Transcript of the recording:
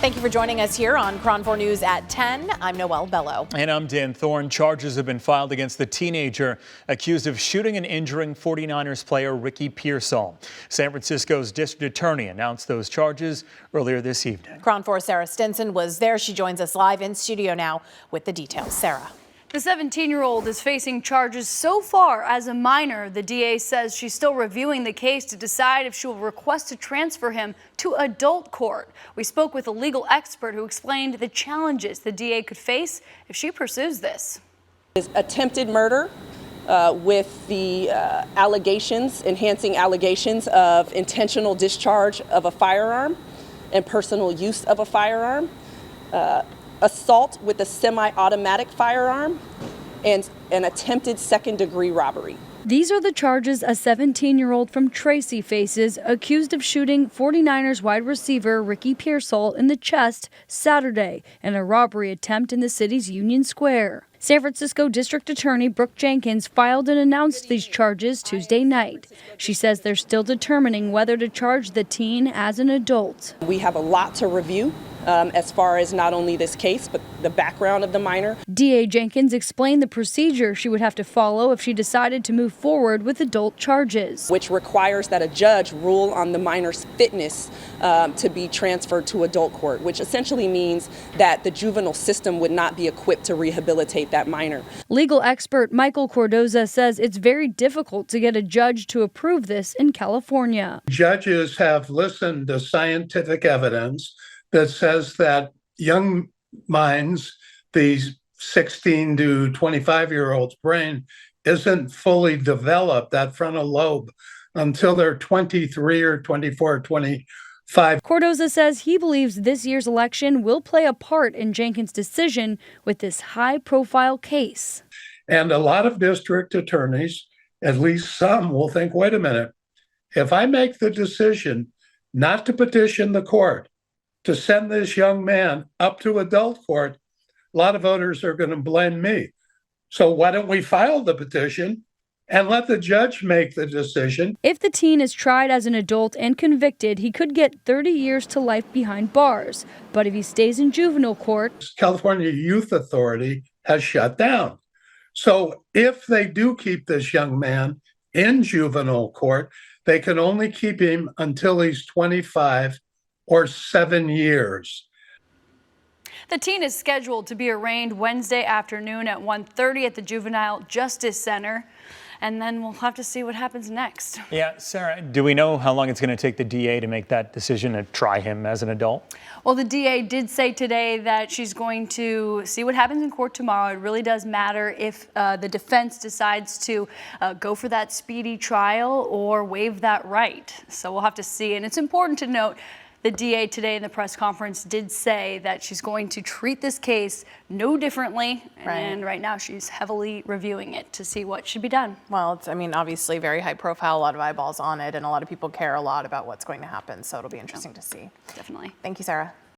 Thank you for joining us here on KRON 4 News at 10. I'm Noelle Bello. And I'm Dan Thorne. Charges have been filed against the teenager accused of shooting and injuring 49ers player Ricky Pearsall. San Francisco's district attorney announced those charges earlier this evening. KRON 4's Sarah Stinson was there. She joins us live in studio now with the details. Sarah. The 17-year-old is facing charges so far as a minor. The DA says she's still reviewing the case to decide if she will request to transfer him to adult court. We spoke with a legal expert who explained the challenges the DA could face if she pursues this. Attempted murder with the enhancing allegations of intentional discharge of a firearm and personal use of a firearm. Assault with a semi-automatic firearm, and an attempted second-degree robbery. These are the charges a 17-year-old from Tracy faces, accused of shooting 49ers wide receiver Ricky Pearsall in the chest Saturday in a robbery attempt in the city's Union Square. San Francisco District Attorney Brooke Jenkins filed and announced these charges Tuesday night. She says they're still determining whether to charge the teen as an adult. We have a lot to review as far as not only this case, but the background of the minor. DA Jenkins explained the procedure she would have to follow if she decided to move forward with adult charges, which requires that a judge rule on the minor's fitness to be transferred to adult court, which essentially means that the juvenile system would not be equipped to rehabilitate that minor. Legal expert Michael Cordoza says it's very difficult to get a judge to approve this in California. Judges have listened to scientific evidence that says that young minds, these 16 to 25-year-olds' brain isn't fully developed, that frontal lobe, until they're 23 or 24, 25. Cordoza says he believes this year's election will play a part in Jenkins' decision with this high-profile case. And a lot of district attorneys, at least some, will think, wait a minute, if I make the decision not to petition the court, to send this young man up to adult court, a lot of voters are going to blame me. So why don't we file the petition and let the judge make the decision? If the teen is tried as an adult and convicted, he could get 30 years to life behind bars. But if he stays in juvenile court, California Youth Authority has shut down. So if they do keep this young man in juvenile court, they can only keep him until he's 25 or 7 years. The teen is scheduled to be arraigned Wednesday afternoon at 1:30 at the Juvenile Justice Center, and then we'll have to see what happens next. Yeah, Sarah, do we know how long it's going to take the DA to make that decision to try him as an adult? Well, the DA did say today that she's going to see what happens in court tomorrow. It really does matter if the defense decides to go for that speedy trial or waive that right. So we'll have to see. And it's important to note, the DA today in the press conference did say that she's going to treat this case no differently. Right. And right now she's heavily reviewing it to see what should be done. Well, it's, obviously very high profile, a lot of eyeballs on it, and a lot of people care a lot about what's going to happen. So it'll be interesting to see. Definitely. Thank you, Sarah.